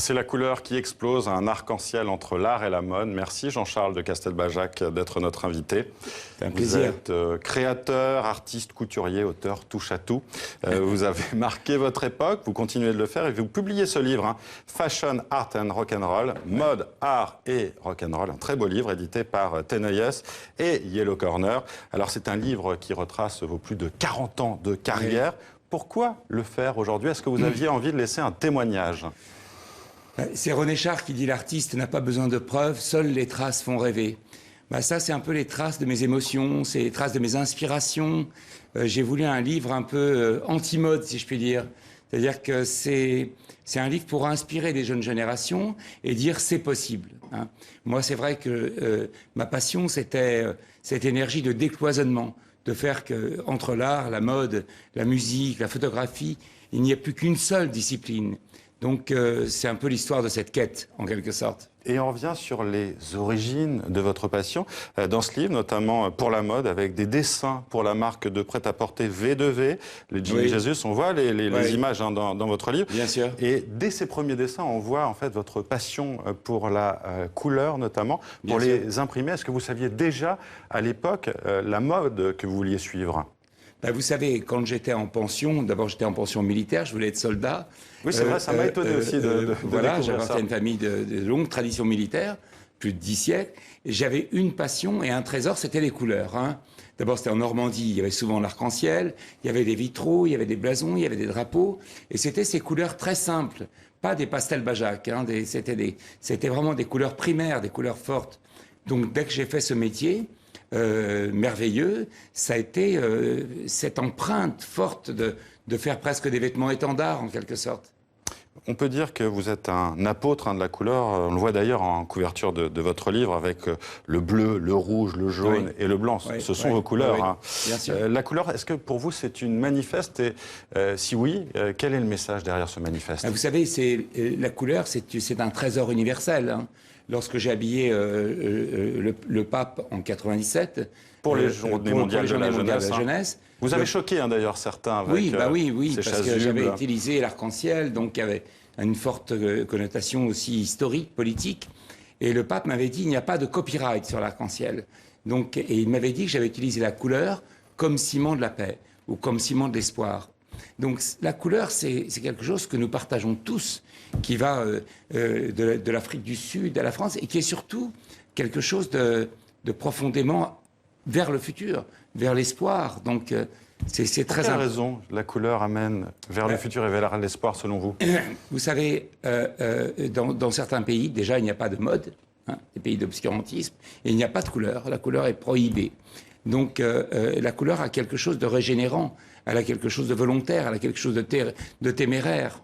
C'est la couleur qui explose, un arc-en-ciel entre l'art et la mode. Merci Jean-Charles de Castelbajac d'être notre invité. C'est un plaisir. Vous êtes créateur, artiste, couturier, auteur, touche à tout. Vous avez marqué votre époque, vous continuez de le faire et vous publiez ce livre, hein, Fashion, Art and Rock'n'Roll, mode, art et rock'n'roll, un très beau livre édité par Tenayes et Yellow Corner. Alors c'est un livre qui retrace vos plus de 40 ans de carrière. Oui. Pourquoi le faire aujourd'hui? Est-ce que vous aviez envie de laisser un témoignage? C'est René Char qui dit « L'artiste n'a pas besoin de preuves, seules les traces font rêver ». Ça, c'est un peu les traces de mes émotions, c'est les traces de mes inspirations. J'ai voulu un livre un peu anti-mode, si je puis dire. C'est-à-dire que c'est un livre pour inspirer les jeunes générations et dire « c'est possible ». Moi, c'est vrai que ma passion, c'était cette énergie de décloisonnement, de faire qu'entre l'art, la mode, la musique, la photographie, il n'y a plus qu'une seule discipline. Donc c'est un peu l'histoire de cette quête, en quelque sorte. Et on revient sur les origines de votre passion, dans ce livre, notamment pour la mode, avec des dessins pour la marque de prêt-à-porter V2V, les Jimmy Jesus, on voit les images hein, dans votre livre. Bien sûr. Et dès ces premiers dessins, on voit en fait votre passion pour la couleur, notamment, pour les imprimer. Est-ce que vous saviez déjà, à l'époque, la mode que vous vouliez suivre ? Vous savez, quand j'étais en pension, d'abord j'étais en pension militaire, je voulais être soldat. Oui, c'est vrai, ça m'a étonné aussi de voilà, j'appartiens à une famille de longue tradition militaire, plus de 10 siècles, et j'avais une passion et un trésor, c'était les couleurs. D'abord, c'était en Normandie, il y avait souvent l'arc-en-ciel, il y avait des vitraux, il y avait des blasons, il y avait des drapeaux, et c'était ces couleurs très simples, pas des pastels Bajac, c'était vraiment des couleurs primaires, des couleurs fortes. Donc, dès que j'ai fait ce métier, merveilleux, ça a été cette empreinte forte de faire presque des vêtements étendards en quelque sorte. On peut dire que vous êtes un apôtre de la couleur, on le voit d'ailleurs en couverture de votre livre avec le bleu, le rouge, le jaune et le blanc, ce sont vos couleurs. Bien sûr. La couleur, est-ce que pour vous c'est une manifeste et si oui, quel est le message derrière ce manifeste? Vous savez, la couleur c'est un trésor universel. Lorsque j'ai habillé le pape en 97 pour les Journées mondiales de la jeunesse, vous avez choqué d'ailleurs certains avec oui, parce que j'avais utilisé l'arc-en-ciel, donc il y avait une forte connotation aussi historique, politique. Et le pape m'avait dit il n'y a pas de copyright sur l'arc-en-ciel. Et il m'avait dit que j'avais utilisé la couleur comme ciment de la paix ou comme ciment de l'espoir. Donc la couleur, c'est quelque chose que nous partageons tous, qui va de l'Afrique du Sud à la France, et qui est surtout quelque chose de profondément vers le futur, vers l'espoir. Donc c'est très important. Quelle raison la couleur amène vers le futur et vers l'espoir selon vous? Vous savez, dans certains pays, déjà, il n'y a pas de mode, des pays d'obscurantisme, et il n'y a pas de couleur. La couleur est prohibée. Donc la couleur a quelque chose de régénérant, elle a quelque chose de volontaire, elle a quelque chose de téméraire.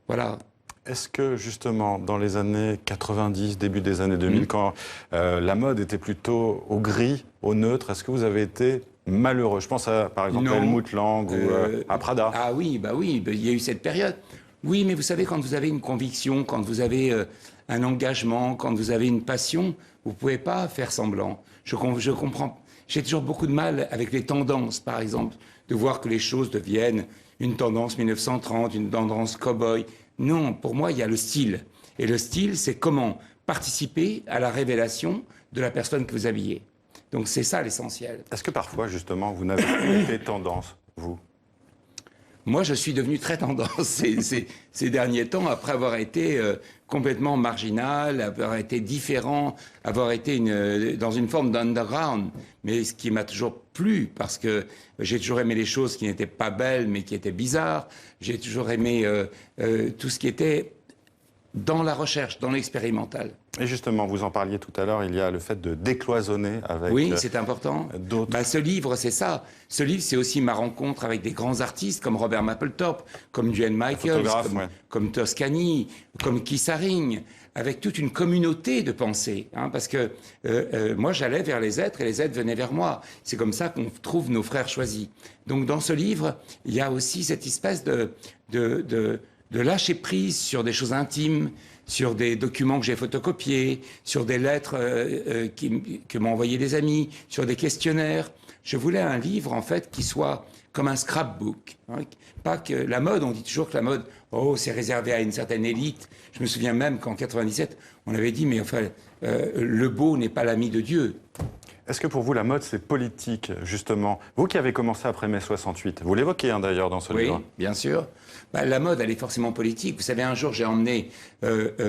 Voilà. Est-ce que justement, dans les années 90, début des années 2000, quand la mode était plutôt au gris, au neutre, est-ce que vous avez été malheureux? Je pense à, par exemple, à Helmut Lang ou à Prada. Ah oui, il y a eu cette période. Oui, mais vous savez, quand vous avez une conviction, quand vous avez un engagement, quand vous avez une passion, vous ne pouvez pas faire semblant. Je comprends. J'ai toujours beaucoup de mal avec les tendances, par exemple, de voir que les choses deviennent une tendance 1930, une tendance cow-boy. Non, pour moi, il y a le style. Et le style, c'est comment participer à la révélation de la personne que vous habillez. Donc c'est ça l'essentiel. Est-ce que parfois, justement, vous n'avez plus été tendance, vous? Moi, je suis devenu très tendance ces derniers temps, après avoir été complètement marginal, avoir été différent, avoir été dans une forme d'underground. Mais ce qui m'a toujours plu, parce que j'ai toujours aimé les choses qui n'étaient pas belles, mais qui étaient bizarres. J'ai toujours aimé tout ce qui était dans la recherche, dans l'expérimental. Et justement, vous en parliez tout à l'heure, il y a le fait de décloisonner avec oui, c'est important. D'autres. Ce livre, c'est ça. Ce livre, c'est aussi ma rencontre avec des grands artistes comme Robert Mapplethorpe, comme Duane Michaels, comme Toscani, comme Keith Haring, avec toute une communauté de pensée. Parce que moi, j'allais vers les êtres et les êtres venaient vers moi. C'est comme ça qu'on trouve nos frères choisis. Donc, dans ce livre, il y a aussi cette espèce de de lâcher prise sur des choses intimes, sur des documents que j'ai photocopiés, sur des lettres que m'ont envoyé des amis, sur des questionnaires. Je voulais un livre, en fait, qui soit comme un scrapbook. Hein. Pas que la mode, on dit toujours que la mode, oh, c'est réservé à une certaine élite. Je me souviens même qu'en 97, on avait dit, mais enfin, le beau n'est pas l'ami de Dieu. Est-ce que pour vous, la mode, c'est politique, justement? Vous qui avez commencé après mai 68, vous l'évoquez hein, d'ailleurs dans ce livre. Oui, bien sûr. Bah, la mode, elle est forcément politique. Vous savez, un jour, j'ai emmené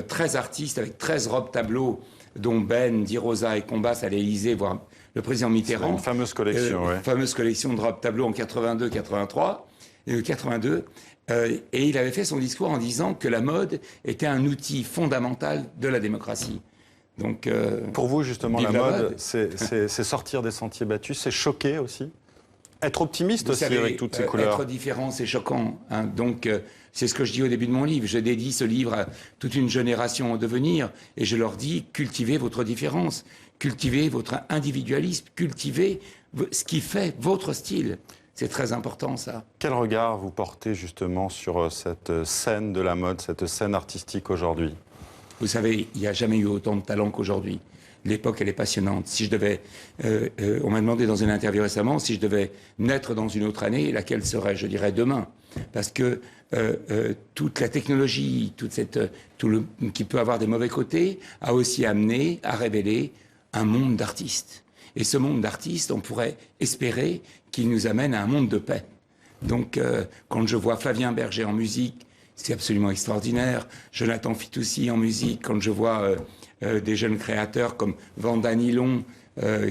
13 artistes avec 13 robes tableaux, dont Ben, Di Rosa et Combas à l'Élysée, voir le président Mitterrand. Une fameuse collection, oui. Fameuse collection de robes tableaux en 82, 83, 82. Et il avait fait son discours en disant que la mode était un outil fondamental de la démocratie. Donc, pour vous, justement, la mode, c'est sortir des sentiers battus, c'est choquer aussi? Être optimiste aussi avec toutes ces couleurs? Être différent, c'est choquant. Hein. Donc, c'est ce que je dis au début de mon livre. Je dédie ce livre à toute une génération en devenir et je leur dis, cultivez votre différence, cultivez votre individualisme, cultivez ce qui fait votre style. C'est très important, ça. Quel regard vous portez justement sur cette scène de la mode, cette scène artistique aujourd'hui? Vous savez, il n'y a jamais eu autant de talent qu'aujourd'hui. L'époque, elle est passionnante. Si je devais, on m'a demandé dans une interview récemment, si je devais naître dans une autre année, laquelle serait? Je dirais demain. Parce que toute la technologie, qui peut avoir des mauvais côtés, a aussi amené à révéler un monde d'artistes. Et ce monde d'artistes, on pourrait espérer qu'il nous amène à un monde de paix. Donc, quand je vois Flavien Berger en musique, c'est absolument extraordinaire. Jonathan Fitoussi en musique, quand je vois des jeunes créateurs comme Vanda Nilon,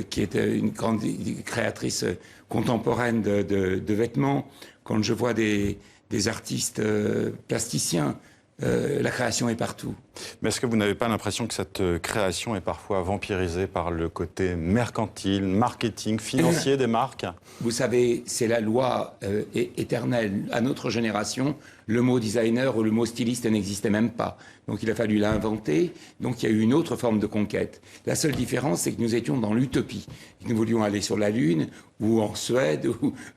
qui est une grande créatrice contemporaine de vêtements, quand je vois des artistes plasticiens, la création est partout. Mais est-ce que vous n'avez pas l'impression que cette création est parfois vampirisée par le côté mercantile, marketing, financier des marques? Vous savez, c'est la loi éternelle. À notre génération, le mot designer ou le mot styliste n'existait même pas. Donc il a fallu l'inventer. Donc il y a eu une autre forme de conquête. La seule différence, c'est que nous étions dans l'utopie. Nous voulions aller sur la Lune ou en Suède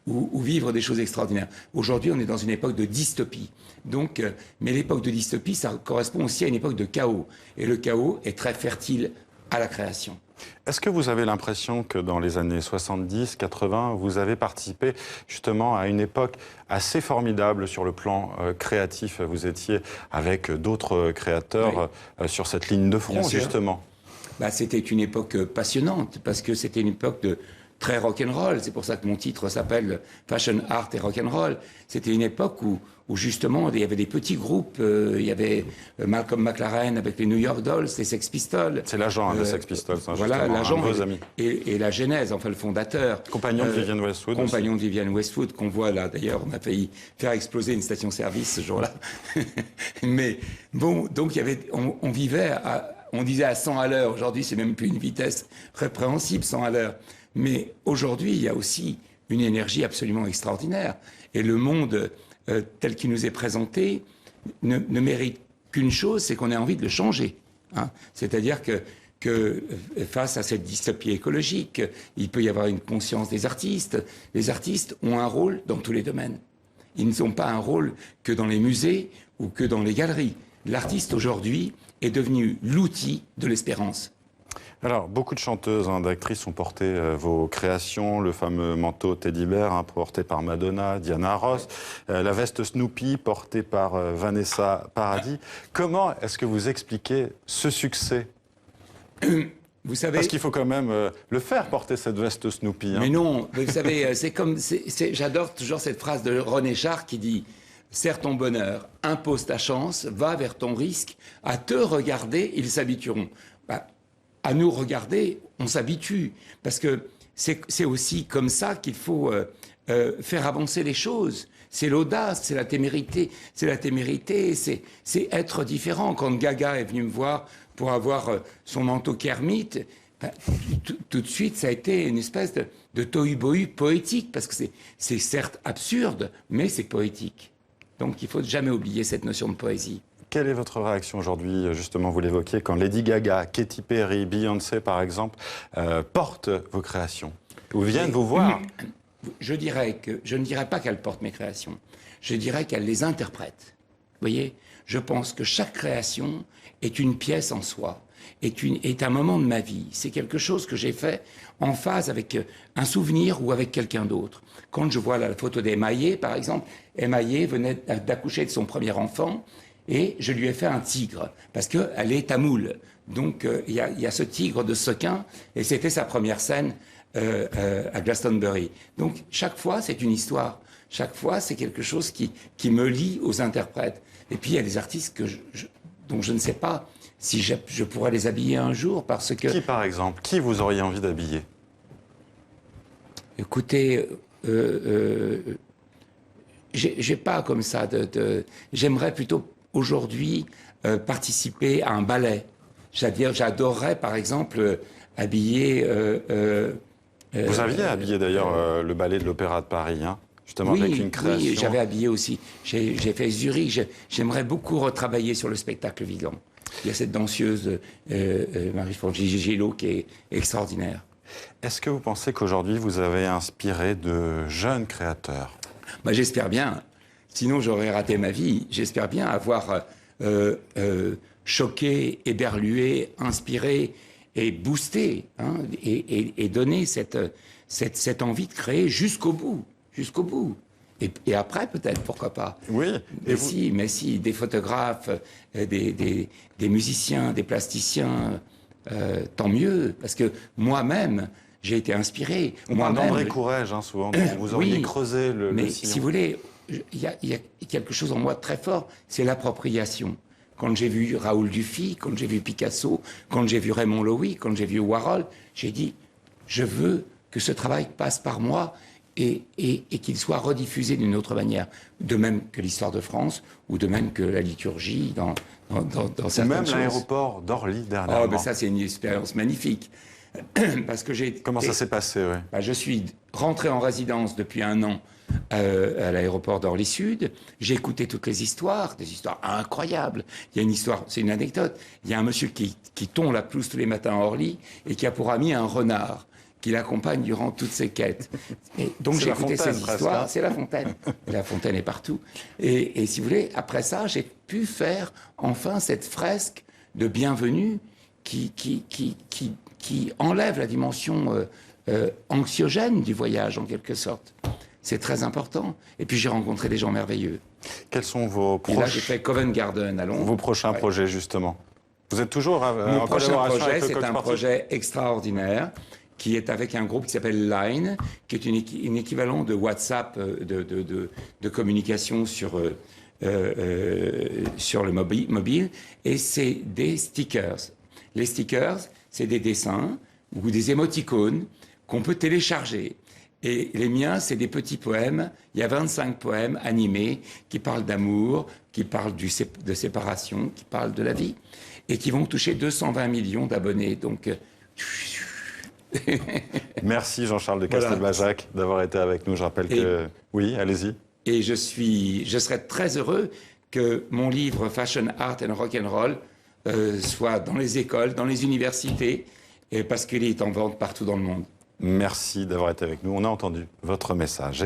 ou vivre des choses extraordinaires. Aujourd'hui, on est dans une époque de dystopie. Donc, mais l'époque de dystopie, ça correspond aussi à une époque de chaos. Et le chaos est très fertile à la création. Est-ce que vous avez l'impression que dans les années 70, 80, vous avez participé justement à une époque assez formidable sur le plan créatif? Vous étiez avec d'autres créateurs sur cette ligne de front, justement. Bah, c'était une époque passionnante, parce que c'était une époque de très rock'n'roll. C'est pour ça que mon titre s'appelle Fashion, Art et Rock'n'Roll. C'était une époque où justement, il y avait des petits groupes. Il y avait Malcolm McLaren avec les New York Dolls, les Sex Pistols. C'est l'agent des Sex Pistols, voilà, l'agent amis. Et la genèse, enfin le fondateur. Compagnon de Vivienne Westwood. Compagnon de Vivienne Westwood, qu'on voit là. D'ailleurs, on a failli faire exploser une station-service ce jour-là. Mais bon, donc il y avait, on vivait on disait à 100 à l'heure. Aujourd'hui, c'est même plus une vitesse répréhensible, 100 à l'heure. Mais aujourd'hui, il y a aussi une énergie absolument extraordinaire. Et le monde tel qu'il nous est présenté ne mérite qu'une chose, c'est qu'on ait envie de le changer. Hein. C'est-à-dire que face à cette dystopie écologique, il peut y avoir une conscience des artistes. Les artistes ont un rôle dans tous les domaines. Ils n'ont pas un rôle que dans les musées ou que dans les galeries. L'artiste aujourd'hui est devenu l'outil de l'espérance. Alors, beaucoup de chanteuses, d'actrices ont porté vos créations, le fameux manteau Teddy Bear porté par Madonna, Diana Ross, la veste Snoopy portée par Vanessa Paradis. Comment est-ce que vous expliquez ce succès? Vous savez, parce qu'il faut quand même le faire, porter cette veste Snoopy. Mais non, vous savez, j'adore toujours cette phrase de René Char qui dit « Serre ton bonheur, impose ta chance, va vers ton risque, à te regarder, ils s'habitueront. » À nous regarder, on s'habitue, parce que c'est aussi comme ça qu'il faut faire avancer les choses. C'est l'audace, c'est la témérité, c'est être différent. Quand Gaga est venu me voir pour avoir son manteau Kermit, tout de suite, ça a été une espèce de tohu-bohu poétique, parce que c'est certes absurde, mais c'est poétique. Donc il ne faut jamais oublier cette notion de poésie. Quelle est votre réaction aujourd'hui, justement, vous l'évoquiez, quand Lady Gaga, Katy Perry, Beyoncé, par exemple, portent vos créations ou viennent vous voir? Je ne dirais pas qu'elles portent mes créations. Je dirais qu'elles les interprètent. voyez, je pense que chaque création est une pièce en soi, est un moment de ma vie. C'est quelque chose que j'ai fait en phase avec un souvenir ou avec quelqu'un d'autre. Quand je vois la photo d'Emaillé, par exemple, Emaillé venait d'accoucher de son premier enfant et je lui ai fait un tigre parce qu'elle est tamoule. Donc il y a ce tigre de sequin et c'était sa première scène à Glastonbury. Donc chaque fois, c'est une histoire. Chaque fois, c'est quelque chose qui me lie aux interprètes. Et puis, il y a des artistes dont je ne sais pas si je pourrais les habiller un jour parce que... Qui, par exemple? Qui vous auriez envie d'habiller? Écoutez, j'ai pas comme ça j'aimerais plutôt aujourd'hui participer à un ballet. J'adorerais, par exemple, habiller... Vous aviez habillé d'ailleurs le ballet de l'Opéra de Paris, hein, justement oui, avec une création. Oui, j'avais habillé aussi. J'ai fait Zurich. J'aimerais beaucoup retravailler sur le spectacle vivant. Il y a cette danseuse Marie-France Gillot qui est extraordinaire. Est-ce que vous pensez qu'aujourd'hui vous avez inspiré de jeunes créateurs? Bah, j'espère bien. Sinon, j'aurais raté ma vie. J'espère bien avoir choqué, éberlué, inspiré et boosté, hein, et donné cette envie de créer jusqu'au bout. Jusqu'au bout. Et après, peut-être, pourquoi pas. Oui. Mais si, des photographes, des musiciens, des plasticiens, tant mieux. Parce que moi-même, j'ai été inspiré. On parle d'André Courrèges, hein, souvent. Vous auriez creusé le mais sillon. Si vous voulez, il y a quelque chose en moi de très fort, c'est l'appropriation. Quand j'ai vu Raoul Dufy, quand j'ai vu Picasso, quand j'ai vu Raymond Loewy, quand j'ai vu Warhol, j'ai dit, je veux que ce travail passe par moi et qu'il soit rediffusé d'une autre manière. De même que l'histoire de France, ou de même que la liturgie dans certaines même choses. Même l'aéroport d'Orly, dernièrement. Oh, ben ça, c'est une expérience magnifique. Parce que Comment ça s'est passé, ouais. Ben, je suis rentré en résidence depuis 1 an à l'aéroport d'Orly-Sud. J'ai écouté toutes les histoires, des histoires incroyables. Il y a une histoire, c'est une anecdote. Il y a un monsieur qui tond la pelouse tous les matins à Orly et qui a pour ami un renard qui l'accompagne durant toutes ses quêtes. Et donc j'ai écouté ces histoires. Hein. C'est La Fontaine. Et La Fontaine est partout. Et si vous voulez, après ça, j'ai pu faire enfin cette fresque de bienvenue qui enlève la dimension anxiogène du voyage, en quelque sorte. C'est très important. Et puis j'ai rencontré des gens merveilleux. Quels sont vos prochains... Et là, j'ai fait Covent Garden à Londres. Vos prochains projets, justement. Vous êtes toujours Mon en prochain collaboration projet, avec le Coq c'est un Sportif. projet extraordinaire qui est avec un groupe qui s'appelle Line, qui est une équivalent de WhatsApp de communication sur le mobile. Et c'est des stickers. Les stickers, c'est des dessins ou des émoticônes qu'on peut télécharger. Et les miens, c'est des petits poèmes. Il y a 25 poèmes animés qui parlent d'amour, qui parlent de séparation, qui parlent de la vie, et qui vont toucher 220 millions d'abonnés. Donc, merci Jean-Charles de Castelbajac d'avoir été avec nous. Je rappelle que... Oui, allez-y. Et je serais très heureux que mon livre Fashion, Art and Rock'n'Roll soit dans les écoles, dans les universités, parce qu'il est en vente partout dans le monde. Merci d'avoir été avec nous. On a entendu votre message.